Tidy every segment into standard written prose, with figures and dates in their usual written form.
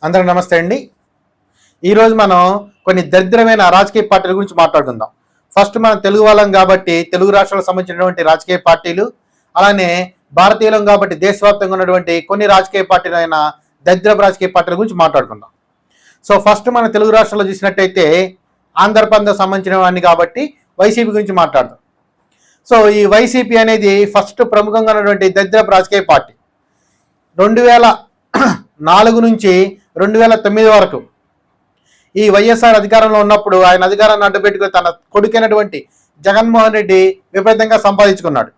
అందరూ నమస్తే అండి. ఈరోజు మనం కొన్ని దరిద్రమైన రాజకీయ పార్టీల గురించి మాట్లాడుకుందాం. ఫస్ట్ మనం తెలుగు వాళ్ళం కాబట్టి తెలుగు రాష్ట్రాలకు సంబంధించినటువంటి రాజకీయ పార్టీలు, అలానే భారతీయులం కాబట్టి దేశవ్యాప్తంగా ఉన్నటువంటి కొన్ని రాజకీయ పార్టీలు అయిన దరిద్రపు రాజకీయ పార్టీల గురించి మాట్లాడుకుందాం. సో ఫస్ట్ మన తెలుగు రాష్ట్రాల్లో చూసినట్టయితే ఆంధ్రప్రదేశ్ సంబంధించిన వాడిని కాబట్టి వైసీపీ గురించి మాట్లాడదాం. సో ఈ వైసీపీ అనేది ఫస్ట్ ప్రముఖంగా ఉన్నటువంటి దరిద్రపు రాజకీయ పార్టీ. 2004 నుంచి 2009 వరకు ఈ వైఎస్ఆర్ అధికారంలో ఉన్నప్పుడు ఆయన అధికారాన్ని అడ్డుపెట్టుకుని తన కొడుకైనటువంటి జగన్మోహన్ రెడ్డి విపరీతంగా సంపాదించుకున్నాడు.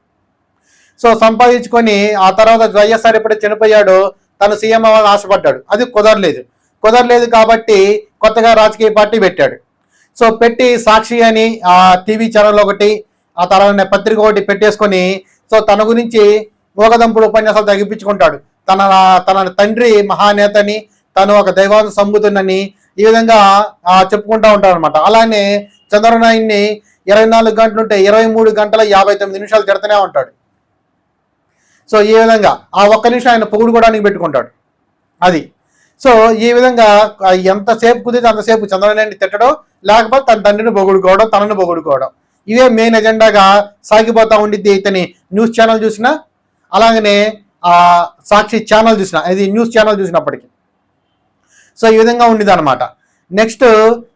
సో సంపాదించుకొని ఆ తర్వాత వైఎస్ఆర్ ఎప్పుడైతే చనిపోయాడో తను సీఎం అవ్వాలని ఆశపడ్డాడు. అది కుదరలేదు కాబట్టి కొత్తగా రాజకీయ పార్టీ పెట్టాడు. సో పెట్టి సాక్షి అని ఆ టీవీ ఛానల్ ఒకటి, ఆ తర్వాత పత్రిక ఒకటి పెట్టేసుకొని సో తన గురించి ఊగదంపుడు ఉపన్యాసాలు తగ్గించుకుంటాడు. తన తండ్రి మహానేతని, తను ఒక దైవాన్ని సంబుతున్నని ఈ విధంగా చెప్పుకుంటూ ఉంటాడు అనమాట. అలానే చంద్రబాబు నాయుడిని 24 గంటలు ఉంటే 23 గంటల 59 నిమిషాలు తిడుతూనే ఉంటాడు. సో ఈ విధంగా ఆ ఒక్క నిమిషం ఆయన పొగుడుకోవడానికి పెట్టుకుంటాడు. అది సో ఈ విధంగా ఎంతసేపు కుదిరితే అంతసేపు చంద్రబాబు నాయుడిని తిట్టడం, లేకపోతే తన తండ్రిని పొగుడుకోవడం, తనను పొగుడుకోవడం, ఇవే మెయిన్ ఎజెండాగా సాగిపోతూ ఉండిద్ది. ఇతని న్యూస్ ఛానల్ చూసినా, అలాగనే సాక్షి ఛానల్ చూసిన, ఇది న్యూస్ ఛానల్ చూసినప్పటికీ సో ఈ విధంగా ఉండేది అనమాట. నెక్స్ట్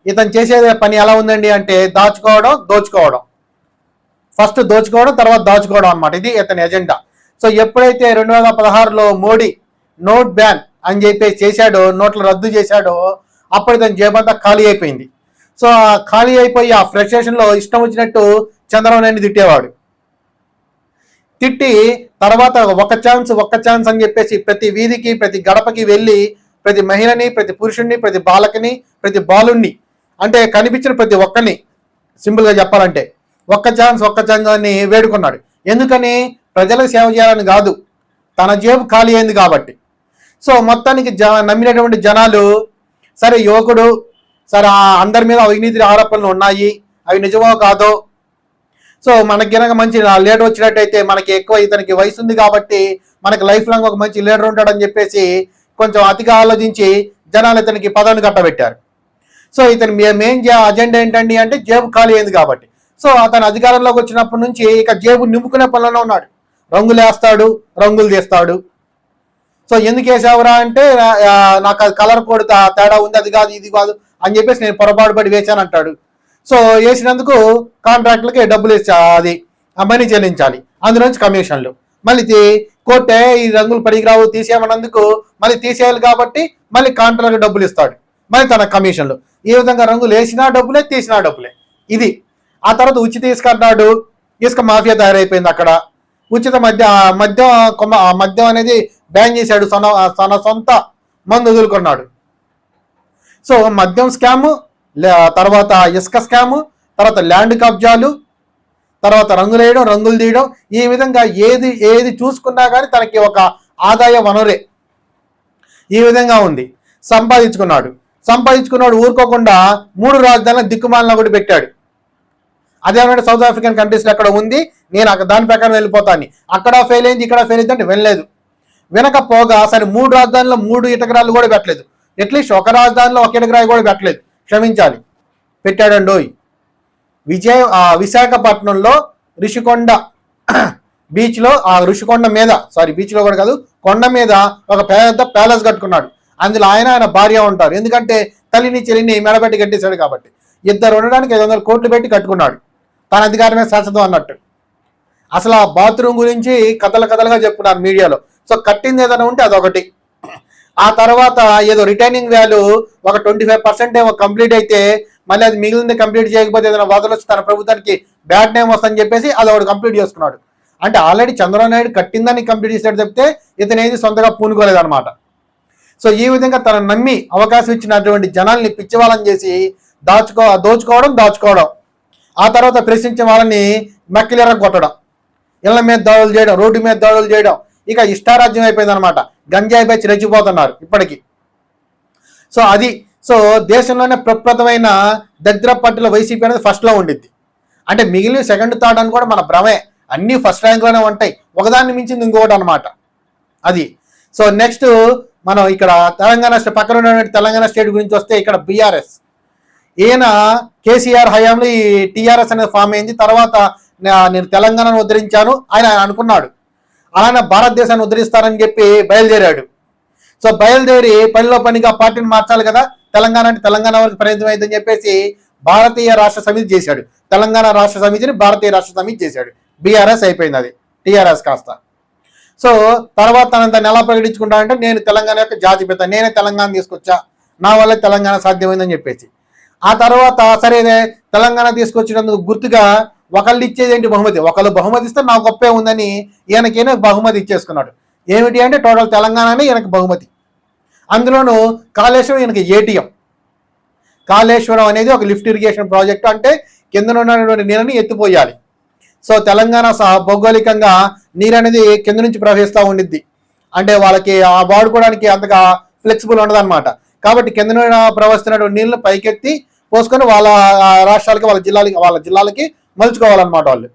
ఇతను చేసే పని ఎలా ఉందండి అంటే దోచుకోవడం. ఫస్ట్ దోచుకోవడం, తర్వాత దాచుకోవడం అనమాట. ఇది ఇతని ఎజెండా. సో ఎప్పుడైతే 2016లో మోడీ నోట్ బ్యాన్ అని చెప్పేసి చేశాడో, నోట్ల రద్దు చేశాడో, అప్పుడు ఇతని జేబంతా ఖాళీ అయిపోయింది. సో ఖాళీ అయిపోయి ఆ ఫ్రస్ట్రేషన్లో ఇష్టం వచ్చినట్టు చంద్రబాబు నాయుడిని తిట్టేవాడు. తిట్టి తర్వాత ఒక్క ఛాన్స్ అని చెప్పేసి ప్రతి వీధికి, ప్రతి గడపకి వెళ్ళి ప్రతి మహిళని, ప్రతి పురుషుణ్ణి, ప్రతి బాలకని, ప్రతి బాలుణ్ణి, అంటే కనిపించిన ప్రతి ఒక్కరిని, సింపుల్గా చెప్పాలంటే ఒక్క ఛాన్స్ అని వేడుకున్నాడు. ఎందుకని? ప్రజలకు సేవ చేయాలని కాదు, తన జేబు ఖాళీ అయింది కాబట్టి. సో మొత్తానికి నమ్మినటువంటి జనాలు, సరే యువకుడు, సరే అందరి మీద అవినీతి ఆరోపణలు ఉన్నాయి, అవి నిజమో కాదో, సో మనకి కనుక మంచి లీడర్ వచ్చినట్టయితే, మనకి ఎక్కువ ఇతనికి వయసు ఉంది కాబట్టి మనకి లైఫ్ లాంగ్ ఒక మంచి లీడర్ ఉంటాడని చెప్పేసి కొంచెం అతిగా ఆలోచించి జనాలు ఇతనికి పదవిని కట్టబెట్టారు. సో ఇతని మెయిన్ అజెండా ఏంటండి అంటే జేబు ఖాళీ అయింది కాబట్టి. సో అతను అధికారంలోకి వచ్చినప్పటి నుంచి ఇక జేబు నింపుకునే పనులలో ఉన్నాడు. రంగులు వేస్తాడు, రంగులు తీస్తాడు. సో ఎందుకు వేసావురా అంటే నాకు అది కలర్ కోడ్ తేడా ఉంది, అది కాదు ఇది కాదు అని చెప్పేసి నేను పొరపాటు పడి వేశాను అంటాడు. సో వేసినందుకు కాంట్రాక్టులకి డబ్బులు అది మనీ చెల్లించాలి, అందులోంచి కమిషన్లు. మళ్ళీ కోర్టే ఈ రంగులు పడికిరావు తీసేయమన్నందుకు మళ్ళీ తీసేయాలి కాబట్టి మళ్ళీ కాంట్రాక్ట్ డబ్బులు ఇస్తాడు, మళ్ళీ తన కమిషన్లు. ఈ విధంగా రంగులు వేసినా డబ్బులే, తీసినా డబ్బులే. ఇది ఆ తర్వాత ఉచిత ఇసుక అన్నాడు. ఇసుక మాఫియా తయారైపోయింది అక్కడ. ఉచిత మద్యం అనేది బ్యాన్ చేశాడు. తన సొంత మందు వదులుకున్నాడు. సో మద్యం స్కాము, తర్వాత ఇసుక స్కాము, తర్వాత ల్యాండ్ కబ్జాలు, తర్వాత రంగులు వేయడం, రంగులు తీయడం, ఈ విధంగా ఏది చూసుకున్నా కానీ తనకి ఒక ఆదాయ వనరే. ఈ విధంగా ఉంది. సంపాదించుకున్నాడు ఊరుకోకుండా 3 రాజధానులను దిక్కుమాలిన కూడా పెట్టాడు. అదేమంటే సౌత్ ఆఫ్రికన్ కంట్రీస్లో ఎక్కడ ఉంది, నేను దాని ప్రకారం వెళ్ళిపోతాను. అక్కడ ఫెయిల్ అయింది, ఇక్కడ ఫెయిల్ అయింది అంటే వినలేదు. వినకపోగా సరే 3 రాజధానుల్లో 3 ఇటకరాలు కూడా పెట్టలేదు. అట్లీస్ట్ ఒక రాజధానిలో ఒక ఇటకరాయి కూడా పెట్టలేదు, క్షమించాలి. పెట్టాడండోయ్. విశాఖపట్నంలో ఋషికొండ బీచ్లో, ఆ ఋషికొండ మీద, బీచ్లో కూడా కాదు, కొండ మీద ఒక పెద్ద ప్యాలెస్ కట్టుకున్నాడు. అందులో ఆయన భార్య ఉంటారు. ఎందుకంటే తల్లిని చెల్లిని మెడబెట్టి కట్టేశాడు కాబట్టి. ఇద్దరు ఉండడానికి 500 కోట్లు పెట్టి కట్టుకున్నాడు. తన అధికారమే శాశ్వతం అన్నట్టు. అసలు ఆ బాత్రూమ్ గురించి కథలుగా చెప్పుకున్నారు మీడియాలో. సో కట్టింది ఏదైనా ఉంటే అదొకటి. ఆ తర్వాత ఏదో రిటైనింగ్ వాల్యూ ఒక 25% ఏమో కంప్లీట్ అయితే మళ్ళీ అది మిగిలింది కంప్లీట్ చేయకపోతే ఏదైనా వాదనలు వచ్చి తన ప్రభుత్వానికి బ్యాడ్ నేమ్ వస్తుందని చెప్పేసి అది ఒకటి కంప్లీట్ చేసుకున్నాడు. అంటే ఆల్రెడీ చంద్రబాబు నాయుడు కట్టిందని కంప్లీట్ చేశాడు చెప్తే ఇతను ఏది సొంతగా పూనుకోలేదన్నమాట. సో ఈ విధంగా తన నమ్మి అవకాశం ఇచ్చినటువంటి జనాల్ని పిచ్చివాళ్ళని చేసి దోచుకోవడం, ఆ తర్వాత ప్రశ్నించే వాళ్ళని మక్కిలేర కొట్టడం, ఇళ్ల మీద దాడులు చేయడం, రోడ్డు మీద దాడులు చేయడం, ఇక ఇష్టారాజ్యం అయిపోయింది అనమాట. గంజాయి బెచ్చి రెచ్చిపోతున్నారు ఇప్పటికీ. సో అది దేశంలోనే ప్రప్రథమైన దరిద్ర పార్టీలో వైసీపీ అనేది ఫస్ట్లో ఉండిద్ది. అంటే మిగిలిన సెకండ్ థర్డ్ అని కూడా మన భ్రమే, అన్నీ ఫస్ట్ ర్యాంక్లోనే ఉంటాయి, ఒకదాన్ని మించింది ఇంకొకటి అనమాట అది. సో నెక్స్ట్ మనం ఇక్కడ తెలంగాణ పక్కన ఉన్నటువంటి తెలంగాణ స్టేట్ గురించి వస్తే ఇక్కడ బీఆర్ఎస్, ఈయన కేసీఆర్ హయాంలో ఈ టీఆర్ఎస్ అనేది ఫామ్ అయింది. తర్వాత నేను తెలంగాణను ఉద్ధరించాను ఆయన అనుకున్నాడు, అలానే భారతదేశాన్ని ఉద్ధరిస్తానని చెప్పి బయలుదేరాడు. సో బయలుదేరి పనిలో పనిగా పార్టీని మార్చాలి కదా, తెలంగాణ అంటే తెలంగాణ వరకు పరిమితం అయిందని చెప్పేసి భారతీయ రాష్ట్ర సమితి చేశాడు. తెలంగాణ రాష్ట్ర సమితిని భారతీయ రాష్ట్ర సమితి చేశాడు. బీఆర్ఎస్ అయిపోయింది, అది టీఆర్ఎస్ కాస్త. సో తర్వాత తన దాన్ని ఎలా ప్రకటించుకుంటానంటే నేను తెలంగాణ యొక్క జాతిపిత, నేనే తెలంగాణ తీసుకొచ్చా, నా వల్ల తెలంగాణ సాధ్యమైందని చెప్పేసి. ఆ తర్వాత సరే తెలంగాణ తీసుకొచ్చినందుకు గుర్తుగా ఒకళ్ళు ఇచ్చేది ఏంటి బహుమతి, ఒకళ్ళు బహుమతి ఇస్తే నాకు గొప్పే ఉందని ఈయనకైనా బహుమతి ఇచ్చేసుకున్నాడు. ఏమిటి అంటే టోటల్ తెలంగాణనే ఈయనకు బహుమతి. అందులోనూ కాళేశ్వరం ఈయనకి ఏటీఎం. కాళేశ్వరం అనేది ఒక లిఫ్ట్ ఇరిగేషన్ ప్రాజెక్టు, అంటే కింద ఉన్నటువంటి నీళ్ళని ఎత్తిపోయాలి. సో తెలంగాణ భౌగోళికంగా నీరు అనేది కింద నుంచి ప్రవహిస్తూ ఉండిద్ది, అంటే వాళ్ళకి వాడుకోవడానికి అంతగా ఫ్లెక్సిబుల్ ఉండదు అనమాట. కాబట్టి కింద ప్రవహిస్తున్నటువంటి నీళ్ళని పైకెత్తి పోసుకొని వాళ్ళ రాష్ట్రాలకి వాళ్ళ జిల్లాలకి మలుచుకోవాలన్నమాట వాళ్ళు.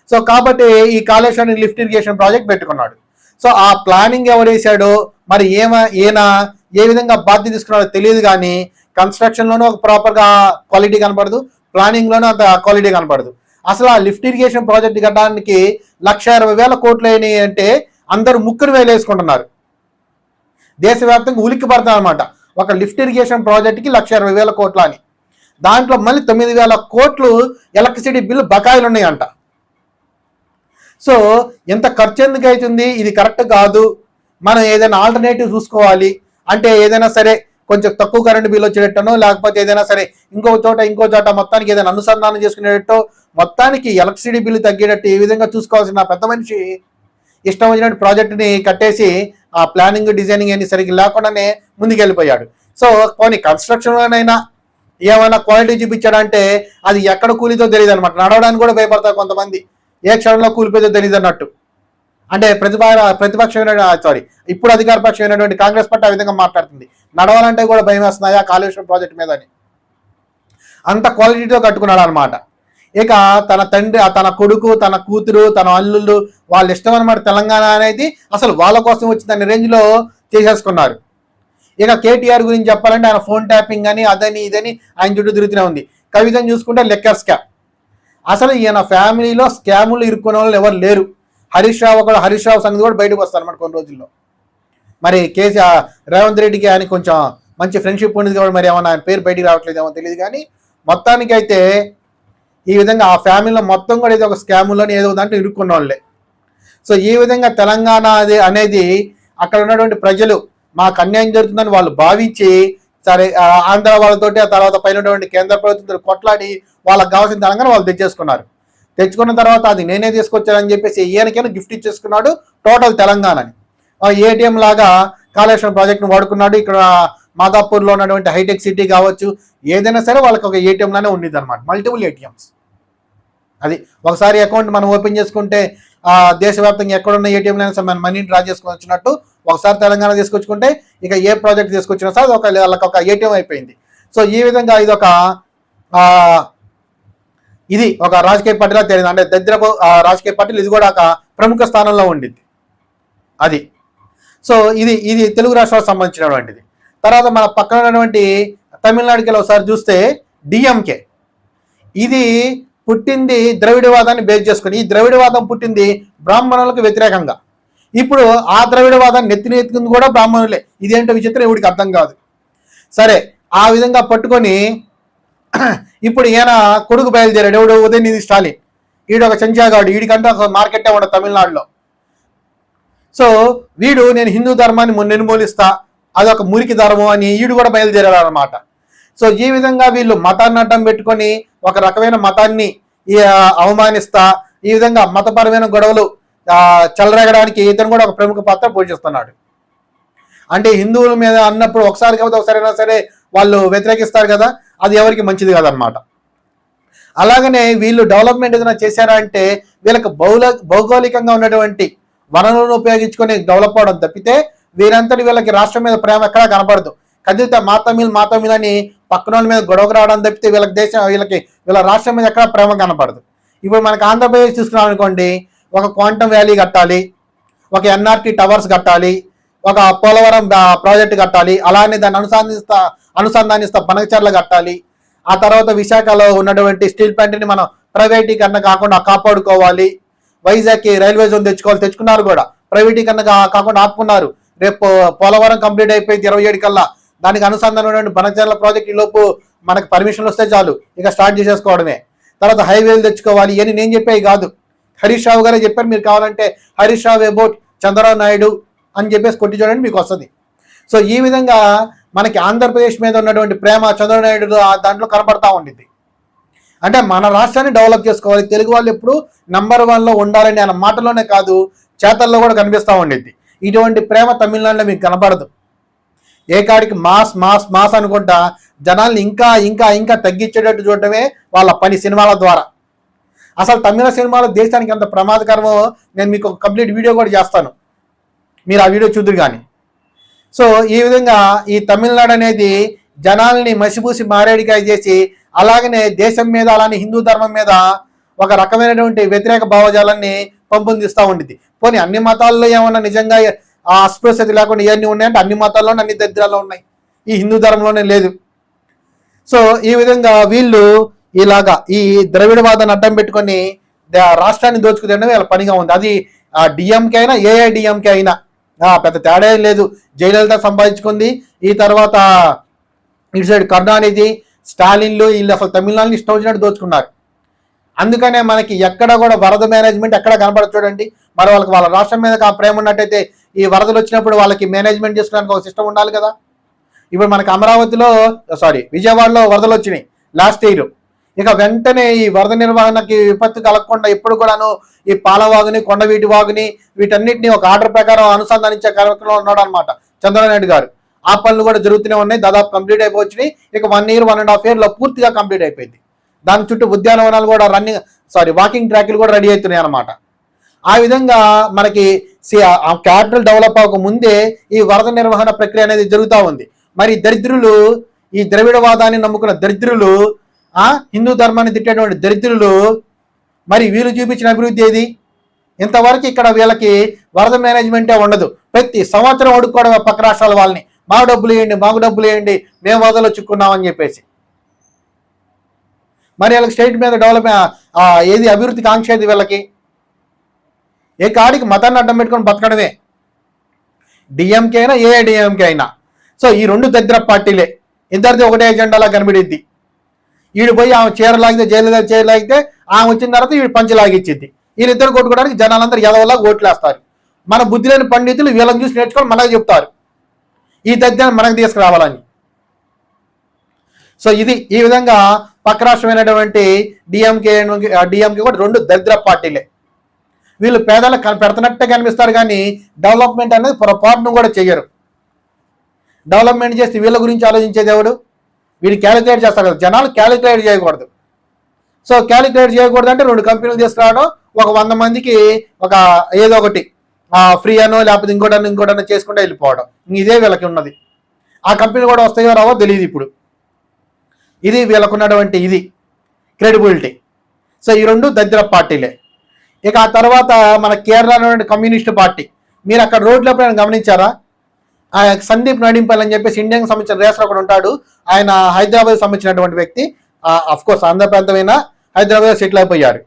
సో కాబట్టి ఈ కాళేశ్వరం లిఫ్ట్ ఇరిగేషన్ ప్రాజెక్ట్ పెట్టుకున్నాడు. సో ఆ ప్లానింగ్ ఎవరు వేసాడో మరి ఈయన ఏ విధంగా బాధ్యత తీసుకున్నాడో తెలియదు, కానీ కన్స్ట్రక్షన్లోనూ ఒక ప్రాపర్గా క్వాలిటీ కనపడదు, ప్లానింగ్లోనూ అంత క్వాలిటీ కనపడదు. అసలు ఆ లిఫ్ట్ ఇరిగేషన్ ప్రాజెక్ట్ కట్టడానికి 1,60,000 కోట్లు అయినాయి అంటే అందరూ ముక్కును వేలేసుకుంటున్నారు. దేశవ్యాప్తంగా ఉలిక్కి పడతారు అనమాట. ఒక లిఫ్ట్ ఇరిగేషన్ ప్రాజెక్ట్కి 1,60,000 కోట్లు అని, దాంట్లో మళ్ళీ 9,000 కోట్లు ఎలక్ట్రిసిటీ బిల్లు బకాయిలు ఉన్నాయంట. సో ఎంత ఖర్చు ఎందుకు అవుతుంది, ఇది కరెక్ట్ కాదు, మనం ఏదైనా ఆల్టర్నేటివ్ చూసుకోవాలి. అంటే ఏదైనా సరే కొంచెం తక్కువ కరెంటు బిల్లు వచ్చేటట్టనో, లేకపోతే ఏదైనా సరే ఇంకో చోట మొత్తానికి ఏదైనా అనుసంధానం చేసుకునేటట్టు, మొత్తానికి ఎలక్ట్రిసిటీ బిల్లు తగ్గేటట్టు ఏ విధంగా చూసుకోవాల్సిన పెద్ద మనిషి ఇష్టం వచ్చినట్టు ప్రాజెక్టుని కట్టేసి ఆ ప్లానింగ్ డిజైనింగ్ అన్ని సరిగ్గా లేకుండానే ముందుకెళ్ళిపోయాడు. సో కొన్ని కన్స్ట్రక్షన్లోనైనా ఏమైనా క్వాలిటీ చూపించాడంటే అది ఎక్కడ కూలితో తెలియదు అనమాట. నడవడానికి కూడా భయపడతారు కొంతమంది, ఏ క్షణంలో కూలిపోతే తెలియదు అన్నట్టు. అంటే ఇప్పుడు అధికార పక్షమైనటువంటి కాంగ్రెస్ పార్టీ ఆ విధంగా మాట్లాడుతుంది. నడవాలంటే కూడా భయం వేస్తున్నాయా కాళేశ్వరం ప్రాజెక్ట్ మీద అని, అంత క్వాలిటీతో కట్టుకున్నాడు అనమాట. ఇక తన తండ్రి, తన కొడుకు, తన కూతురు, తన అల్లుళ్ళు వాళ్ళ ఇష్టం అనమాట. తెలంగాణ అనేది అసలు వాళ్ళ కోసం వచ్చిందనే రేంజ్లో చేసేసుకున్నారు. ఇక కేటీఆర్ గురించి చెప్పాలంటే ఆయన ఫోన్ ట్యాపింగ్ అని అదని ఇదని ఆయన చుట్టూ తిరుగుతూనే ఉంది. కవితను చూసుకుంటే లెక్కర్ స్కామ్. అసలు ఈయన ఫ్యామిలీలో స్కాములు ఇరుక్కునే వాళ్ళు ఎవరు లేరు. హరీష్ రావు సంగతి కూడా బయటకు వస్తారు అన్నమాట కొన్ని రోజుల్లో. మరి రేవంత్ రెడ్డికి ఆయన కొంచెం మంచి ఫ్రెండ్షిప్ ఉండేది కాబట్టి మరి ఏమన్నా ఆయన పేరు బయటికి రావట్లేదేమో తెలియదు, కానీ మొత్తానికైతే ఈ విధంగా ఆ ఫ్యామిలీలో మొత్తం కూడా ఏదో ఒక స్కాములని ఏదో దాంట్లో ఇరుక్కున్న వాళ్ళే. సో ఈ విధంగా తెలంగాణ అనేది అక్కడ ఉన్నటువంటి ప్రజలు మాకు అన్యాయం జరుగుతుందని వాళ్ళు భావించి సరే ఆంధ్ర వాళ్ళతోటి, ఆ తర్వాత పైన ఉన్నటువంటి కేంద్ర ప్రభుత్వం కొట్లాడి వాళ్ళకి కావాల్సిన తెలంగాణ వాళ్ళు తెచ్చుకున్న తర్వాత అది నేనే తీసుకొచ్చానని చెప్పేసి ఈయనకైనా గిఫ్ట్ ఇచ్చేసుకున్నాడు టోటల్ తెలంగాణని. ఏటీఎం లాగా కాళేశ్వరం ప్రాజెక్ట్ను వాడుకున్నాడు. ఇక్కడ మాదాపూర్లో ఉన్నటువంటి హైటెక్ సిటీ కావచ్చు, ఏదైనా సరే వాళ్ళకి ఒక ఏటీఎం లానే ఉండేది అనమాట, మల్టిపుల్ ఏటీఎంస్. అది ఒకసారి అకౌంట్ మనం ఓపెన్ చేసుకుంటే దేశవ్యాప్తంగా ఎక్కడున్న ఏటీఎంలైనా సరే మనం మనీని డ్రా చేసుకొచ్చినట్టు ఒకసారి తెలంగాణ తీసుకొచ్చుకుంటే ఇక ఏ ప్రాజెక్ట్ తీసుకొచ్చినా సరే వాళ్ళకి ఒక ఏటీఎం అయిపోయింది. సో ఈ విధంగా ఇది ఒక రాజకీయ పార్టీలా తెలియదు, అంటే దరిద్రపు రాజకీయ పార్టీలు ఇది కూడా ఒక ప్రముఖ స్థానంలో ఉండింది అది. సో ఇది తెలుగు రాష్ట్రాలకు సంబంధించినటువంటిది. తర్వాత మన పక్కన ఉన్నటువంటి తమిళనాడుకి ఒకసారి చూస్తే డిఎంకే, ఇది పుట్టింది ద్రవిడవాదాన్ని బేస్ చేసుకుని. ఈ ద్రవిడవాదం పుట్టింది బ్రాహ్మణులకు వ్యతిరేకంగా. ఇప్పుడు ఆ ద్రవిడవాదాన్ని నెత్తింది కూడా బ్రాహ్మణులే. ఇదేంటో విచిత్రం ఇవిడికి అర్థం కాదు. సరే ఆ విధంగా పట్టుకొని ఇప్పుడు ఈయన కొడుకు బయలుదేరాడు, ఎవడు ఉదయనిధి స్టాలిన్. వీడు ఒక చెంచాగాడు, వీడికంటే ఒక మార్కెట్టే ఉండదు తమిళనాడులో. సో వీడు నేను హిందూ ధర్మాన్ని నిర్మూలిస్తా, అదొక మురికి ధర్మం అని వీడు కూడా బయలుదేరాడు అనమాట. సో ఈ విధంగా వీళ్ళు మతాన్ని అడ్డం పెట్టుకొని ఒక రకమైన మతాన్ని అవమానిస్తా, ఈ విధంగా మతపరమైన గొడవలు చెలరేగడానికి ఇతను కూడా ఒక ప్రముఖ పాత్ర పోషిస్తున్నాడు. అంటే హిందువుల మీద అన్నప్పుడు ఒకసారి కాబట్టి ఒకసారైనా సరే వాళ్ళు వ్యతిరేకిస్తారు కదా, అది ఎవరికి మంచిది కాదనమాట. అలాగనే వీళ్ళు డెవలప్మెంట్ ఏదైనా చేశారా అంటే వీళ్ళకి భౌగోళికంగా ఉన్నటువంటి వనరులను ఉపయోగించుకొని డెవలప్ అవడం తప్పితే వీరంతటి వీళ్ళకి రాష్ట్రం మీద ప్రేమ ఎక్కడా కనపడదు. కదిలితే మాతమిల్ అని పక్కన వాళ్ళ మీద గొడవకు రావడం తప్పితే వీళ్ళ రాష్ట్రం మీద ఎక్కడా ప్రేమ కనపడదు. ఇప్పుడు మనకి ఆంధ్రప్రదేశ్ చూసుకున్నాం అనుకోండి, ఒక క్వాంటమ్ వ్యాలీ కట్టాలి, ఒక ఎన్ఆర్టీ టవర్స్ కట్టాలి, ఒక పోలవరం ప్రాజెక్టు కట్టాలి, అలానే దాన్ని అనుసంధానిస్తా పనకచర్ల కట్టాలి. ఆ తర్వాత విశాఖలో ఉన్నటువంటి స్టీల్ ప్లాంట్ని మనం ప్రైవేటీకరణ కాకుండా కాపాడుకోవాలి. వైజాగ్కి రైల్వే జోన్ తెచ్చుకున్నారు కూడా, ప్రైవేటీకరణ కాకుండా ఆపుకున్నారు. రేపు పోలవరం కంప్లీట్ అయిపోయింది 27 కల్లా, దానికి అనుసంధానం పనకచర్ల ప్రాజెక్ట్ ఈ లోపు మనకు పర్మిషన్లు వస్తే చాలు, ఇక స్టార్ట్ చేసేసుకోవడమే. తర్వాత హైవేలు తెచ్చుకోవాలి. ఇవన్నీ నేను చెప్పేవి కాదు, హరీష్ రావు గారే చెప్పారు. మీరు కావాలంటే హరీష్ రావు అబౌట్ చంద్రబాబు నాయుడు అని చెప్పేసి కొట్టి చూడండి, మీకు వస్తుంది. సో ఈ విధంగా మనకి ఆంధ్రప్రదేశ్ మీద ఉన్నటువంటి ప్రేమ చంద్రబాబు నాయుడు దాంట్లో కనపడతా ఉండింది. అంటే మన రాష్ట్రాన్ని డెవలప్ చేసుకోవాలి, తెలుగు వాళ్ళు ఎప్పుడు నెంబర్ 1లో ఉండాలని అన్న మాటలోనే కాదు, చేతల్లో కూడా కనిపిస్తూ ఉండిద్ది. ఇటువంటి ప్రేమ తమిళనాడులో మీకు కనపడదు. ఏ కాడికి మాస్ మాస్ మాస్ అనుకుంటా జనాల్ని ఇంకా ఇంకా ఇంకా తగ్గించేటట్టు చూడటమే వాళ్ళ పని సినిమాల ద్వారా. అసలు తమిళ సినిమాలు దేశానికి ఎంత ప్రమాదకరమో నేను మీకు కంప్లీట్ వీడియో కూడా చేస్తాను, మీరు ఆ వీడియో చూద్దరు కానీ. సో ఈ విధంగా ఈ తమిళనాడు అనేది జనాల్ని మసిపూసి మారేడికాయ చేసి, అలాగనే దేశం మీద అలానే హిందూ ధర్మం మీద ఒక రకమైనటువంటి వ్యతిరేక భావజాలాన్ని పెంపొందిస్తూ ఉండిద్ది. పోనీ అన్ని మతాల్లో ఏమన్నా నిజంగా ఆ అస్పృశ్యత లేకుండా ఇవన్నీ ఉన్నాయంటే అన్ని మతాల్లోనే అన్ని దరిద్రాల్లో ఉన్నాయి, ఈ హిందూ ధర్మంలోనే లేదు. సో ఈ విధంగా వీళ్ళు ఇలాగా ఈ ద్రవిడవాదాన్ని అడ్డం పెట్టుకొని రాష్ట్రాన్ని దోచుకుతేనే వీళ్ళ పనిగా ఉంది. అది డిఎంకే అయినా ఏఐడిఎంకే అయినా పెద్ద తేడా ఏం లేదు. జయలలిత సంపాదించుకుంది, ఈ తర్వాత ఇటు సైడ్ కరుణానిధి, స్టాలిన్లు, వీళ్ళు అసలు తమిళనాడుని ఇష్టం వచ్చినట్టు దోచుకున్నారు. అందుకనే మనకి ఎక్కడ కూడా వరద మేనేజ్మెంట్ ఎక్కడ కనపడదు చూడండి. మరి వాళ్ళ రాష్ట్రం మీద ప్రేమ ఉన్నట్టయితే ఈ వరదలు వచ్చినప్పుడు వాళ్ళకి మేనేజ్మెంట్ చేసుకోవడానికి ఒక సిస్టమ్ ఉండాలి కదా. ఇప్పుడు మనకి విజయవాడలో వరదలు వచ్చినాయి లాస్ట్ ఇయర్. ఇక వెంటనే ఈ వరద నిర్వహణకి విపత్తు కలగకుండా ఎప్పుడు కూడాను ఈ పాలవాగుని, కొండవీటి వాగుని, వీటన్నిటిని ఒక ఆర్డర్ ప్రకారం అనుసంధానించే కార్యక్రమంలో ఉన్నాడు అనమాట చంద్రబాబు నాయుడు గారు. ఆ పనులు కూడా జరుగుతూనే ఉన్నాయి, దాదాపు కంప్లీట్ అయిపోయి ఇక 1 year 1.5 yearలో పూర్తిగా కంప్లీట్ అయిపోయింది. దాని చుట్టూ ఉద్యానవనాలు కూడా వాకింగ్ ట్రాక్లు కూడా రెడీ అవుతున్నాయి అనమాట. ఆ విధంగా మనకి క్యాపిటల్ డెవలప్ అవ్వక ముందే ఈ వరద నిర్వహణ ప్రక్రియ అనేది జరుగుతూ ఉంది. మరి దరిద్రులు, ఈ ద్రవిడవాదాన్ని నమ్ముకున్న దరిద్రులు, హిందూ ధర్మాన్ని తిట్టేటువంటి దరిద్రులు, మరి వీళ్ళు చూపించిన అభివృద్ధి ఏది? ఇంతవరకు ఇక్కడ వీళ్ళకి వరద మేనేజ్మెంటే ఉండదు. ప్రతి సంవత్సరం అడుక్కోవడం పక్క రాష్ట్రాల వాళ్ళని, మాకు డబ్బులు వేయండి, మేము వరదలో చిక్కున్నామని చెప్పేసి. మరి వీళ్ళకి స్టేట్ మీద ఏది అభివృద్ధి కాంక్ష ఏది వీళ్ళకి? ఏ కాడికి మతాన్ని అడ్డం పెట్టుకొని బతకడమే, డిఎంకే అయినా ఏఐడిఎంకే అయినా. సో ఈ 2 దరిద్ర పార్టీలే, ఇద్దరిది ఒకటే ఎజెండాలా కనిపెడిద్ది. వీడు పోయి ఆమె చీరలాగితే, జైలు చీరలాగితే ఆమె వచ్చిన తర్వాత వీడు పంచలాగిచ్చింది. వీళ్ళిద్దరు కొట్టుకోవడానికి జనాలందరూ ఎదవల్లా ఓట్లేస్తారు. మన బుద్ధి లేని పండితులు వీళ్ళని చూసి నేర్చుకొని మనకు చెప్తారు ఈ దరిద్రాన్ని మనకు తీసుకురావాలని. సో ఈ విధంగా పక్క రాష్ట్రమైనటువంటి డిఎంకే కూడా 2 దరిద్ర పార్టీలే. వీళ్ళు పేదలకు పెడుతున్నట్టే కనిపిస్తారు కానీ డెవలప్మెంట్ అనేది పొరపాటును కూడా చెయ్యరు. డెవలప్మెంట్ చేస్తే వీళ్ళ గురించి ఆలోచించేది ఎవడు? వీళ్ళు క్యాలిక్యులేట్ చేస్తారు కదా, జనాలు క్యాలిక్యులేట్ చేయకూడదు. సో క్యాలిక్యులేట్ చేయకూడదు అంటే 2 కంపెనీలు తీసుకురావడం, ఒక 100 మందికి ఒక ఏదో ఒకటి ఫ్రీ అనో లేకపోతే ఇంకోటనో చేసుకుంటే వెళ్ళిపోవడం. ఇదే వీళ్ళకి ఉన్నది. ఆ కంపెనీలు కూడా వస్తాయో రావో తెలియదు ఇప్పుడు. ఇది వీళ్ళకున్నటువంటి క్రెడిబిలిటీ. సో ఈ 2 దరిద్ర పార్టీలే. ఇక ఆ తర్వాత మన కేరళలో కమ్యూనిస్ట్ పార్టీ, మీరు అక్కడ రోడ్లో గమనించారా? సందీప్ నడింపల్ అని చెప్పేసి ఇండియాకి సంబంధించిన రేసర్ ఒకడు ఉంటాడు. ఆయన హైదరాబాద్ సంబంధించినటువంటి వ్యక్తి, అఫ్ కోర్స్ ఆంధ్ర ప్రాంతమైన హైదరాబాద్ సెటిల్ అయిపోయారు.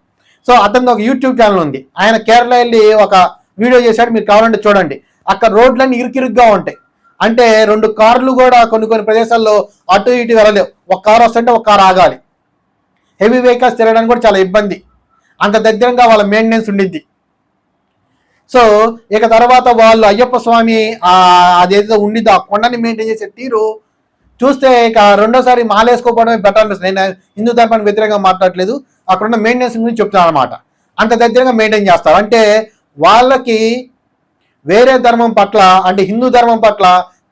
సో అతను ఒక యూట్యూబ్ ఛానల్ ఉంది. ఆయన కేరళ వెళ్ళి ఒక వీడియో చేశాడు, మీరు కావాలంటే చూడండి. అక్కడ రోడ్లన్నీ ఇరుకిరుగ్గా ఉంటాయి. అంటే 2 కార్లు కూడా కొన్ని ప్రదేశాల్లో అటు ఇటు వెళ్ళలేవు. ఒక కారు వస్తుంటే ఒక కారు ఆగాలి. హెవీ వెహికల్స్ తిరగడానికి కూడా చాలా ఇబ్బంది. అంత దగ్గరంగా వాళ్ళ మెయింటెనెన్స్ ఉండిద్ది. సో ఇక తర్వాత వాళ్ళు అయ్యప్ప స్వామి అదేదో ఉండిద్దో ఆ కొండని మెయింటైన్ చేసే తీరు చూస్తే ఇక రెండోసారి మాలేసుకోవడమే బెటర్ అనిపిస్తుంది. నేను హిందూ ధర్మానికి వ్యతిరేకంగా మాట్లాడలేదు, అక్కడున్న మెయింటెనెన్స్ గురించి చెప్తాను అనమాట. అంత దగ్గరగా మెయింటైన్ చేస్తారు. అంటే వాళ్ళకి వేరే ధర్మం పట్ల, అంటే హిందూ ధర్మం పట్ల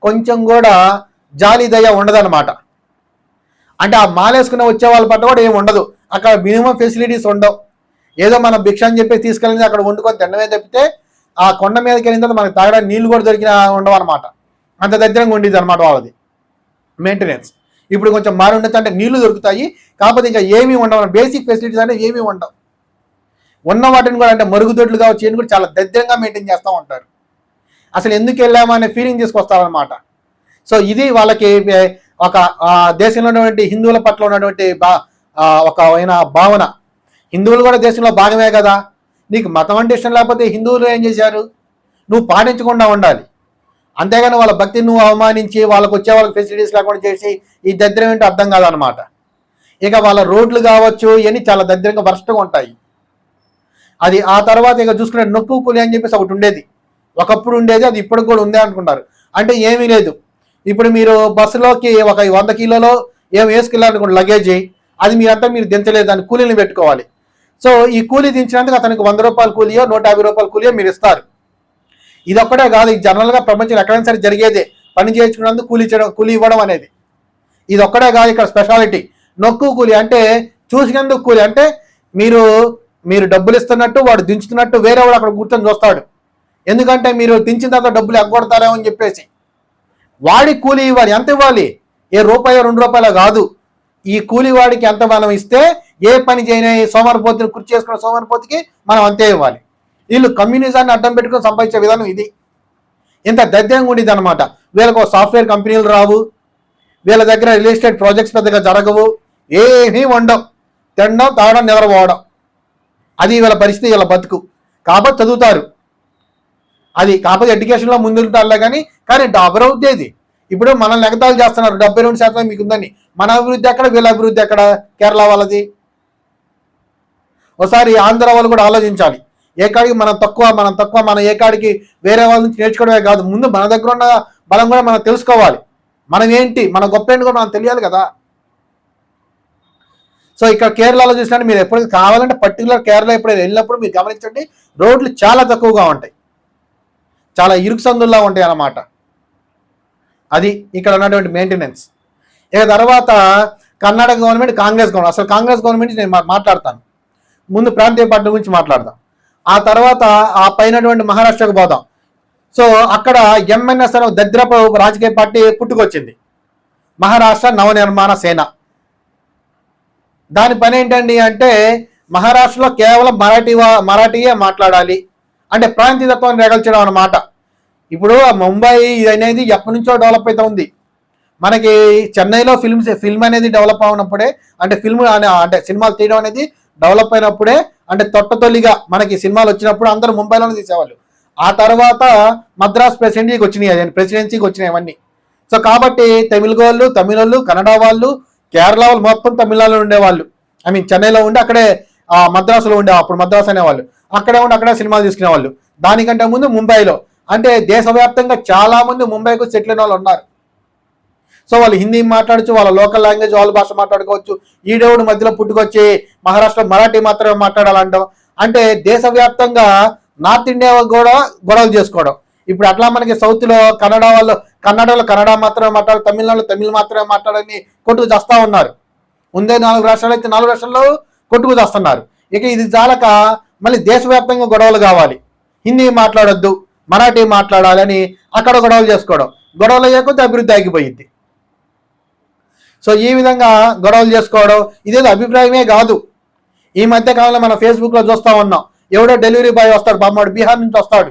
కొంచెం కూడా జాలి దయ ఉండదన్నమాట. అంటే ఆ మాలేసుకుని వచ్చే వాళ్ళ పట్ల కూడా ఏమి ఉండదు. అక్కడ మినిమం ఫెసిలిటీస్ ఉండవు. ఏదో మనం భిక్ష అని చెప్పి తీసుకెళ్ళింది అక్కడ వండుకొని తినమే తప్పితే ఆ కొండ మీదకి వెళ్ళిన తర్వాత మనకు తాగడానికి నీళ్ళు కూడా దొరికిన ఉండవు అనమాట. అంత దగ్గరంగా ఉండేది అనమాట వాళ్ళది మెయింటెనెన్స్. ఇప్పుడు కొంచెం మారి ఉండొచ్చు, అంటే నీళ్లు దొరుకుతాయి, కాకపోతే ఇంకా ఏమీ ఉండవు. బేసిక్ ఫెసిలిటీస్ అంటే ఏమీ ఉండవు. ఉన్న వాటిని కూడా అంటే మరుగుదొడ్లు కావచ్చు, కూడా చాలా దగ్గరంగా మెయింటైన్ చేస్తూ ఉంటారు. అసలు ఎందుకు వెళ్ళామా అనే ఫీలింగ్ తీసుకొస్తారనమాట. సో ఇది వాళ్ళకి ఒక దేశంలో ఉన్నటువంటి హిందువుల పట్ల ఉన్నటువంటి ఒక భావన. హిందువులు కూడా దేశంలో భాగమే కదా, నీకు మతం అంటే ఇష్టం లేకపోతే హిందువులు ఏం చేశారు, నువ్వు పాటించకుండా ఉండాలి. అంతేగాని వాళ్ళ భక్తిని నువ్వు అవమానించి వాళ్ళకి వచ్చే వాళ్ళకి ఫెసిలిటీస్ లేకుండా చేసి ఈ దరిద్రం ఏంటో అర్థం కాదనమాట. ఇక వాళ్ళ రోడ్లు కావచ్చు ఇవన్నీ చాలా దరిద్రంగా వర్షంగా ఉంటాయి. అది ఆ తర్వాత ఇక చూసుకునే నొక్కు కూలి అని చెప్పేసి ఒకటి ఉండేది, ఒకప్పుడు ఉండేది, అది ఇప్పుడు కూడా ఉంది అనుకుంటారు. అంటే ఏమీ లేదు, ఇప్పుడు మీరు బస్సులోకి ఒక 100 కిలోలో ఏం వేసుకెళ్ళాలనుకోండి లగేజీ, అది మీరు దించలేదు, దాన్ని కూలీని పెట్టుకోవాలి. సో ఈ కూలీ దించినందుకు అతనికి 100 రూపాయల కూలియో 150 రూపాయల కూలియో మీరు ఇస్తారు. ఇది ఒక్కటే కాదు, ఇది జనరల్గా ప్రపంచంలో ఎక్కడైనా సరే జరిగేదే, పని చేయించుకున్నందుకు కూలీ ఇవ్వడం అనేది. ఇది ఒక్కటే కాదు, ఇక్కడ స్పెషాలిటీ నొక్కు కూలి అంటే చూసినందుకు కూలి. అంటే మీరు డబ్బులు ఇస్తున్నట్టు వాడు దించుతున్నట్టు వేరే వాడు అక్కడ కూర్చొని చూస్తాడు. ఎందుకంటే మీరు దించిన తర్వాత డబ్బులు ఎగ్గొడతారేమో అని చెప్పేసి వాడి కూలీ ఇవ్వాలి. ఎంత ఇవ్వాలి, ఏ రూపాయో 2 రూపాయలు కాదు, ఈ కూలీ వాడికి ఎంత మనం ఇస్తే ఏ పని చేయని సోమరిపోతుని కుర్చీ చేసుకున్న సోమరిపోతికి మనం అంతే ఇవ్వాలి. వీళ్ళు కమ్యూనిజాన్ని అడ్డం పెట్టుకుని సంపాదించే విధానం ఇది. ఇంత దద్యంగా ఉండేది అనమాట. వీళ్ళకు సాఫ్ట్వేర్ కంపెనీలు రావు, వీళ్ళ దగ్గర రియల్ ఎస్టేట్ ప్రాజెక్ట్స్ పెద్దగా జరగవు, ఏమీ ఉండవు, తినడం తాగడం నిద్రపోవడం, అది వీళ్ళ పరిస్థితి, వీళ్ళ బతుకు. కాబట్టి చదువుతారు, అది కాకపోతే ఎడ్యుకేషన్లో ముందుంటారులే. కానీ అభివృద్ధి ఏది, ఇప్పుడు మనల్ని ఎగతాలు చేస్తున్నారు 72% మీకు ఉందని, మన అభివృద్ధి ఎక్కడ, వీళ్ళ అభివృద్ధి ఎక్కడ, కేరళ వాళ్ళది. ఒకసారి ఆంధ్ర వాళ్ళు కూడా ఆలోచించాలి. ఏ కాడికి మనం తక్కువ, మనం ఏ కాడికి వేరే వాళ్ళ నుంచి నేర్చుకోవడమే కాదు, ముందు మన దగ్గర ఉన్న బలం కూడా మనం తెలుసుకోవాలి. మనం ఏంటి, మన గొప్ప ఏంటి కూడా మనం తెలియాలి కదా. సో ఇక్కడ కేరళలో చూసినట్టు మీరు ఎప్పుడు కావాలంటే పర్టికులర్ కేరళ ఎప్పుడైనా వెళ్ళినప్పుడు మీరు గమనించండి, రోడ్లు చాలా తక్కువగా ఉంటాయి, చాలా ఇరుకు సందుల్లా ఉంటాయి అన్నమాట. అది ఇక్కడ ఉన్నటువంటి మెయింటెనెన్స్. ఇక తర్వాత కర్ణాటక గవర్నమెంట్, కాంగ్రెస్ గవర్నమెంట్. అసలు కాంగ్రెస్ గవర్నమెంట్ నేను మాట్లాడతాను, ముందు ప్రాంతీయ పార్టీ గురించి మాట్లాడదాం, ఆ తర్వాత ఆ పైనటువంటి మహారాష్ట్రకు పోదాం. సో అక్కడ ఎంఎన్ఎస్ అనే దరిద్రపు రాజకీయ పార్టీ పుట్టుకొచ్చింది, మహారాష్ట్ర నవనిర్మాణ సేన. దాని పని ఏంటండి అంటే మహారాష్ట్రలో కేవలం మరాఠీయే మాట్లాడాలి, అంటే ప్రాంతీయత్వాన్ని రేగల్చడం అన్నమాట. ఇప్పుడు ముంబై అనేది ఎప్పటి నుంచో డెవలప్ అవుతూ ఉంది. మనకి చెన్నైలో ఫిల్మ్ అనేది డెవలప్ అవునప్పుడే, అంటే అంటే సినిమాలు తీయడం అనేది డెవలప్ అయినప్పుడే, అంటే తొట్టతొలిగా మనకి సినిమాలు వచ్చినప్పుడు అందరూ ముంబైలోనే తీసేవాళ్ళు. ఆ తర్వాత మద్రాస్ ప్రెసిడెన్సీకి వచ్చినాయి అవన్నీ. సో కాబట్టి తమిళోళ్ళు, కన్నడ వాళ్ళు, కేరళ వాళ్ళు మొత్తం తమిళనాడులో ఉండేవాళ్ళు, చెన్నైలో ఉండి అక్కడే మద్రాసులో ఉండే, అప్పుడు మద్రాసు అనేవాళ్ళు, అక్కడే ఉండి అక్కడే సినిమాలు తీసుకునేవాళ్ళు. దానికంటే ముందు ముంబైలో, అంటే దేశవ్యాప్తంగా చాలా మంది ముంబైకు సెటిల్ అయిన వాళ్ళు ఉన్నారు. సో వాళ్ళు హిందీ మాట్లాడచ్చు, వాళ్ళ లోకల్ లాంగ్వేజ్ వాళ్ళ భాష మాట్లాడుకోవచ్చు. ఈడేవుడు మధ్యలో పుట్టుకొచ్చి మహారాష్ట్ర మరాఠీ మాత్రమే మాట్లాడాలంటాం. అంటే దేశవ్యాప్తంగా నార్త్ ఇండియా కూడా గొడవలు చేసుకోవడం. ఇప్పుడు అట్లా మనకి సౌత్లో కన్నడలో కన్నడ మాత్రమే మాట్లాడాలి, తమిళనాడులో తమిళ్ మాత్రమే మాట్లాడని కొట్టుకు చేస్తూ ఉన్నారు. ముందే 4 రాష్ట్రాలు అయితే 4 రాష్ట్రాల్లో కొట్టుకు చేస్తున్నారు. ఇక ఇది చాలక మళ్ళీ దేశవ్యాప్తంగా గొడవలు కావాలి, హిందీ మాట్లాడొద్దు, మరాఠీ మాట్లాడాలి అని అక్కడ గొడవలు చేసుకోవడం. గొడవలు అయ్యకొద్ది అభివృద్ధి ఆగిపోయింది. సో ఈ విధంగా గొడవలు చేసుకోవడం ఇదేదో అభిప్రాయమే కాదు. ఈ మధ్య కాలంలో మనం ఫేస్బుక్లో చూస్తూ ఉన్నాం, ఎవడో డెలివరీ బాయ్ వస్తాడు, పాపం బీహార్ నుంచి వస్తాడు,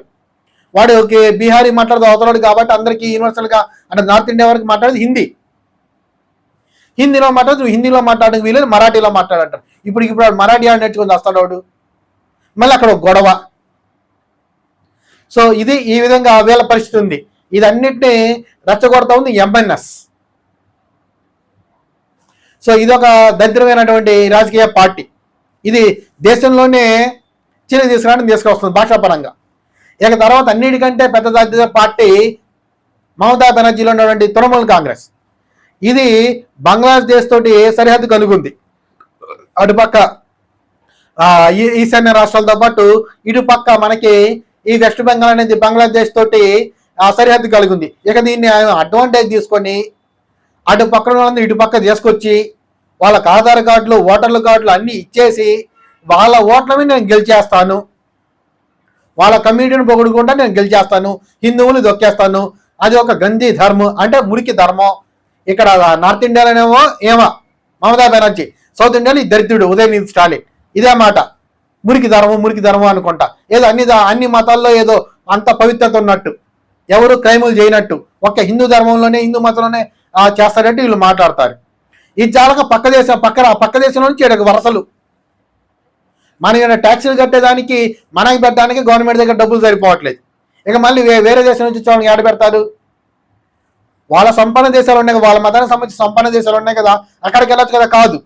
వాడు బీహారీ మాట్లాడుతూ అవుతున్నాడు కాబట్టి అందరికీ యూనివర్సల్గా, అంటే నార్త్ ఇండియా వరకు మాట్లాడేది హిందీలో మాట్లాడదు, హిందీలో మాట్లాడడానికి వీలేదు, మరాఠీలో మాట్లాడంటారు. ఇప్పుడు మరాఠీ ఆడ నేర్చుకుని వస్తాడు వాడు, మళ్ళీ అక్కడ గొడవ. సో ఇది ఈ విధంగా వీళ్ళ పరిస్థితి ఉంది. ఇదన్నిటినీ రెచ్చగొడతా ఉంది ఎంఎన్ఎస్. సో ఇదొక దరిద్రమైనటువంటి రాజకీయ పార్టీ. ఇది దేశంలోనే చిన్న తీసుకొస్తుంది భాషాపరంగా. ఇక తర్వాత అన్నిటికంటే పెద్ద దరిద్ర పార్టీ మమతా బెనర్జీలో ఉన్నటువంటి తృణమూల్ కాంగ్రెస్. ఇది బంగ్లాదేశ్ తోటి సరిహద్దు కలుగుంది. అటుపక్క ఈశాన్య రాష్ట్రాలతో పాటు ఇటుపక్క మనకి ఈ వెస్ట్ బెంగాల్ అనేది బంగ్లాదేశ్ తోటి సరిహద్దు కలిగి ఉంది. ఇక దీన్ని అడ్వాంటేజ్ తీసుకొని అటు పక్కన వాళ్ళందరూ ఇటు పక్క తీసుకొచ్చి వాళ్ళకి ఆధార్ కార్డులు, ఓటర్ల కార్డులు అన్నీ ఇచ్చేసి వాళ్ళ ఓట్ల మీద నేను గెలిచేస్తాను, వాళ్ళ కమ్యూనిటీని పొగుడుకుంటా నేను గెలిచేస్తాను, హిందువులు దొక్కేస్తాను. అది ఒక గంధీ ధర్మం, అంటే మురికి ధర్మం. ఇక్కడ నార్త్ ఇండియాలోనేమో మమతా బెనర్జీ, సౌత్ ఇండియాలో ఈ దరిద్రుడు ఉదయనిధి స్టాలిన్. ఇదే మాట, మురికి ధర్మం అనుకుంటా. ఏదో అన్ని మతాల్లో ఏదో అంత పవిత్రత ఉన్నట్టు. ఎవరు క్రైములు చేయనట్టు, ఒక హిందూ ధర్మంలోనే హిందూ మతంలోనే చేస్తారంటే వీళ్ళు మాట్లాడతారు. ఇది చాలక పక్క దేశంలో నుంచి ఈడకు వరసలు. మనకి ట్యాక్సీలు కట్టేదానికి మనకి పెట్టడానికి గవర్నమెంట్ దగ్గర డబ్బులు సరిపోవట్లేదు. ఇక మళ్ళీ వేరే దేశం నుంచి వాళ్ళని ఏడ పెడతారు? వాళ్ళ సంపన్న దేశాలు ఉన్నాయి కదా, వాళ్ళ మతానికి సంబంధించి సంపన్న దేశాలు ఉన్నాయి కదా, అక్కడికి వెళ్ళొచ్చు కదా. కాదు,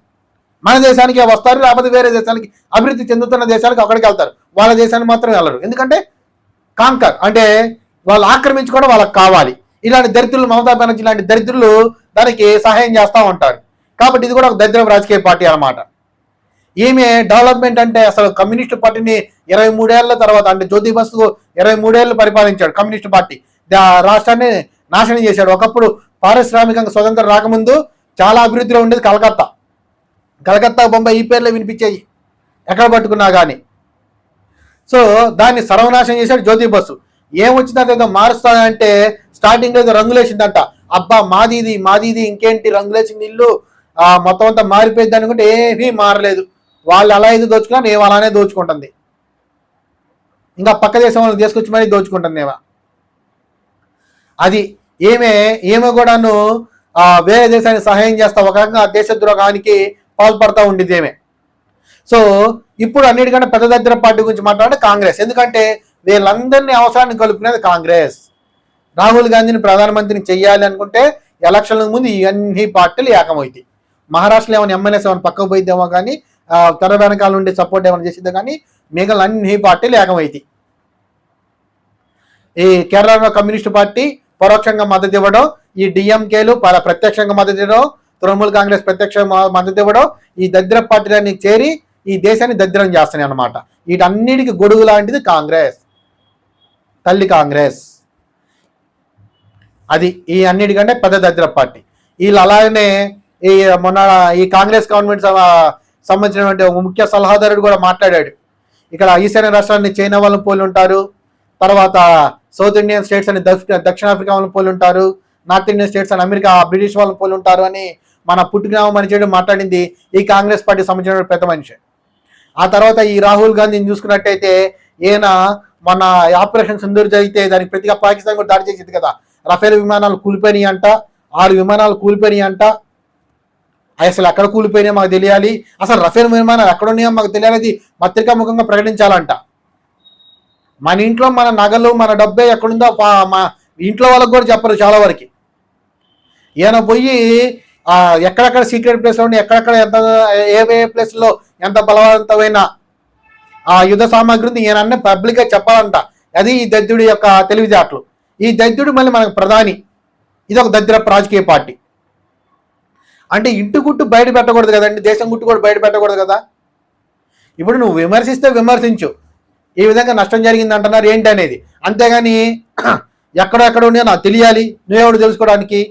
మన దేశానికి వస్తారు, లేకపోతే వేరే దేశానికి అభివృద్ధి చెందుతున్న దేశాలకు అక్కడికి వెళ్తారు, వాళ్ళ దేశానికి మాత్రం వెళ్ళరు. ఎందుకంటే కాంకర్ అంటే వాళ్ళు ఆక్రమించుకోవడం వాళ్ళకి కావాలి. ఇలాంటి దరిద్రులు, మమతా బెనర్జీ లాంటి దరిద్రులు దానికి సహాయం చేస్తూ ఉంటారు. కాబట్టి ఇది కూడా ఒక దరిద్రం రాజకీయ పార్టీ అన్నమాట. ఈమె డెవలప్మెంట్ అంటే అసలు కమ్యూనిస్టు పార్టీని 23 ఏళ్ల తర్వాత, అంటే జ్యోతి బసు 23 ఏళ్ళు పరిపాలించాడు కమ్యూనిస్టు పార్టీ, రాష్ట్రాన్ని నాశనం చేశాడు. ఒకప్పుడు పారిశ్రామికంగా స్వతంత్రం రాకముందు చాలా అభివృద్ధిలో ఉండేది కలకత్తా బొంబాయి ఈ పేర్లే వినిపించాయి ఎక్కడ పట్టుకున్నా కానీ. సో దాన్ని సర్వనాశనం చేశాడు జ్యోతి బసు. ఏమొచ్చిందంటే ఏదో మారుస్తానంటే స్టార్టింగ్ ఏదో రంగులేసిందంట. అబ్బా మాది ఇది ఇంకేంటి రంగులేసింది ఇల్లు, మొత్తం అంతా మారిపోయింది అనుకుంటే ఏమీ మారలేదు. వాళ్ళు అలా ఇది దోచుకున్నా నేను అలానే దోచుకుంటుంది. ఇంకా పక్క దేశం వాళ్ళని తీసుకొచ్చి మరీ దోచుకుంటుంది ఏమో. అది ఏమో కూడాను వేరే దేశానికి సహాయం చేస్తా, ఒక రకంగా దేశద్రోహానికి పాల్పడతా ఉండేది ఏమే. సో ఇప్పుడు అన్నిటికంటే పెద్ద దరిద్ర పార్టీ గురించి మాట్లాడే కాంగ్రెస్. ఎందుకంటే వీళ్ళందరినీ అవసరాన్ని కలుపుకునేది కాంగ్రెస్. రాహుల్ గాంధీని ప్రధానమంత్రిని చెయ్యాలి అనుకుంటే ఎలక్షన్ల ముందు ఇవన్నీ పార్టీలు ఏకమవుతాయి. మహారాష్ట్రలో ఏమైనా ఎమ్మెల్యేస్ ఏమైనా పక్కకు పోయిద్దేమో కానీ, తెర వెనకాల నుండి సపోర్ట్ ఏమైనా చేసిద్దాం కానీ, మిగిలిన అన్ని పార్టీలు ఏకమవుతాయి. ఈ కేరళలో కమ్యూనిస్టు పార్టీ పరోక్షంగా మద్దతు ఇవ్వడం, ఈ డిఎంకేలు ప్రత్యక్షంగా మద్దతు ఇవ్వడం, తృణమూల్ కాంగ్రెస్ ప్రత్యక్ష మద్దతు ఇవ్వడం, ఈ దరిద్ర పార్టీలన్నీ చేరి ఈ దేశాన్ని దరిద్రం చేస్తున్నాయి అన్నమాట. వీటన్నిటికీ గొడుగు లాంటిది కాంగ్రెస్, తల్లి కాంగ్రెస్. అది ఈ అన్నిటికంటే పెద్ద దరిద్ర పార్టీ. వీళ్ళు అలాగనే మొన్న ఈ కాంగ్రెస్ గవర్నమెంట్ సంబంధించినటువంటి ముఖ్య సలహాదారుడు కూడా మాట్లాడాడు. ఇక్కడ ఈశాన్య రాష్ట్రాన్ని చైనా వాళ్ళని పోలి ఉంటారు, తర్వాత సౌత్ ఇండియన్ స్టేట్స్ అని దక్షిణాఫ్రికా వాళ్ళని పోలి ఉంటారు, నార్త్ ఇండియన్ స్టేట్స్ అని అమెరికా బ్రిటిష్ వాళ్ళని పోలి ఉంటారు అని మన పుట్టుగ్రామం అని చేయడం మాట్లాడింది ఈ కాంగ్రెస్ పార్టీ సంబంధించిన పెద్ద మనిషి. ఆ తర్వాత ఈ రాహుల్ గాంధీని చూసుకున్నట్టయితే ఈయన మన ఆపరేషన్ సింధూర్ జరిగితే దానికి ప్రతిగా పాకిస్తాన్ కూడా దాడి చేసింది కదా. రఫేల్ విమానాలు కూలిపోయినాయి అంట, 6 విమానాలు కూలిపోయినాయి అంట. అసలు ఎక్కడ కూలిపోయినాయో మాకు తెలియాలి, అసలు రఫేల్ విమానాలు ఎక్కడున్నాయో మాకు తెలియాలి, పత్రికా ముఖంగా ప్రకటించాలంట. మన ఇంట్లో మన నగలు మన డబ్బే ఎక్కడుందో మా ఇంట్లో వాళ్ళకి కూడా చెప్పరు చాలా వరకు. ఈయన పోయి ఎక్కడెక్కడ సీక్రెట్ ప్లేస్లో ఉండి ఎక్కడెక్కడ ఎంత ఏ ప్లేస్లో ఎంత బలవంతమైన యుద్ధ సామాగ్రిని ఈయన అన్నీ పబ్లిక్గా చెప్పాలంట. అది ఈ దద్దుడి యొక్క తెలివితేటలు. ఈ దద్దుడు మళ్ళీ మనకు ప్రధాని. ఇది ఒక దరిద్రపు రాజకీయ పార్టీ. అంటే ఇంటి గుట్టు బయట పెట్టకూడదు కదండి, దేశం గుట్టు కూడా బయట పెట్టకూడదు కదా. ఇప్పుడు నువ్వు విమర్శిస్తే విమర్శించు, ఈ విధంగా నష్టం జరిగింది అంటున్నారు ఏంటి అనేది. అంతేగాని ఎక్కడెక్కడ ఉన్నాయో నాకు తెలియాలి, నువ్వెవడు తెలుసుకోవడానికి.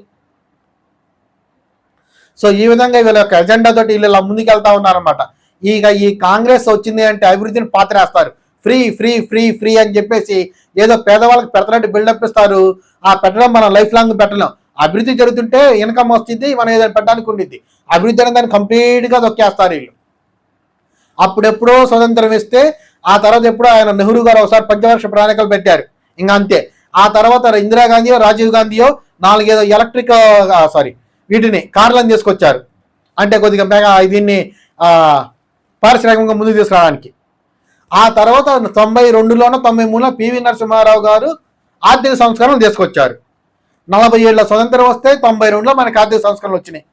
సో ఈ విధంగా వీళ్ళ యొక్క ఎజెండాతోటి వీళ్ళు ఇలా ముందుకు వెళ్తా ఉన్నారన్నమాట. ఈ కాంగ్రెస్ వచ్చింది అంటే అభివృద్ధిని పాతరేస్తారు. ఫ్రీ ఫ్రీ ఫ్రీ ఫ్రీ అని చెప్పేసి ఏదో పేదవాళ్ళకి పెడతారంటే బిల్డప్ ఇస్తారు. ఆ పెట్టడం మనం లైఫ్ లాంగ్ పెట్టలేం. అభివృద్ధి జరుగుతుంటే ఇన్కమ్ వస్తుంది, మనం ఏదైనా పెట్టడానికి ఉండిద్ది. అభివృద్ధి అనే దాన్ని కంప్లీట్గా దొక్కేస్తారు వీళ్ళు. అప్పుడెప్పుడో స్వతంత్రం ఇస్తే ఆ తర్వాత ఎప్పుడో ఆయన నెహ్రూ గారు ఒకసారి పంచవర్ష ప్రణాళికలు పెట్టారు, ఇంకా అంతే. ఆ తర్వాత ఇందిరాగాంధీయో రాజీవ్ గాంధీయో 4 ఏదో ఎలక్ట్రిక్ వీటిని కార్లను తీసుకొచ్చారు, అంటే కొద్దిగా దీన్ని పారిశ్రామికంగా ముందుకు తీసుకురావడానికి. ఆ తర్వాత 92లోనో 93లో పివి నరసింహారావు గారు ఆర్థిక సంస్కరణలు తీసుకొచ్చారు. 40 ఏళ్ళ స్వతంత్రం వస్తే 92లో మనకి ఆర్థిక సంస్కరణలు వచ్చినాయి.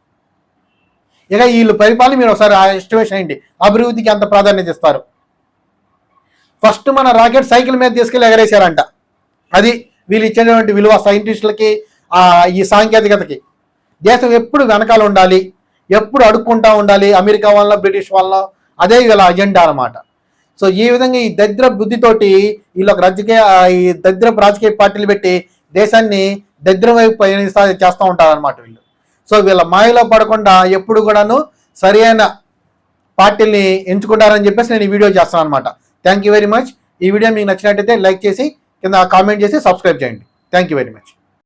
ఇక వీళ్ళు పరిపాలన మీరు ఒకసారి ఎస్టిమేషన్ అయ్యండి, అభివృద్ధికి ఎంత ప్రాధాన్యత ఇస్తారు. ఫస్ట్ మన రాకెట్ సైకిల్ మీద తీసుకెళ్ళి ఎగరేశారంట. అది వీళ్ళు ఇచ్చేటువంటి విలువ సైంటిస్టులకి, ఈ సాంకేతికతకి. దేశం ఎప్పుడు వెనకాల ఉండాలి, ఎప్పుడు అడుక్కుంటా ఉండాలి, అమెరికా వాళ్ళ బ్రిటిష్ వాళ్ళ, అదే వీళ్ళ అజెండా అనమాట. సో ఈ విధంగా ఈ దరిద్ర బుద్ధితోటి వీళ్ళు ఒక ఈ దరిద్రపు రాజకీయ పార్టీలు పెట్టి దేశాన్ని దరిద్రం వైపు చేస్తూ ఉంటారనమాట వీళ్ళు. సో వీళ్ళ మాయలో పడకుండా ఎప్పుడు కూడాను సరైన పార్టీని ఎంచుకుంటారని చెప్పేసి నేను ఈ వీడియో చేస్తాను అనమాట. Thank you very much. ఈ వీడియో మీకు నచ్చినట్టయితే లైక్ చేసి కింద కామెంట్ చేసి సబ్స్క్రైబ్ చేయండి. Thank you very much.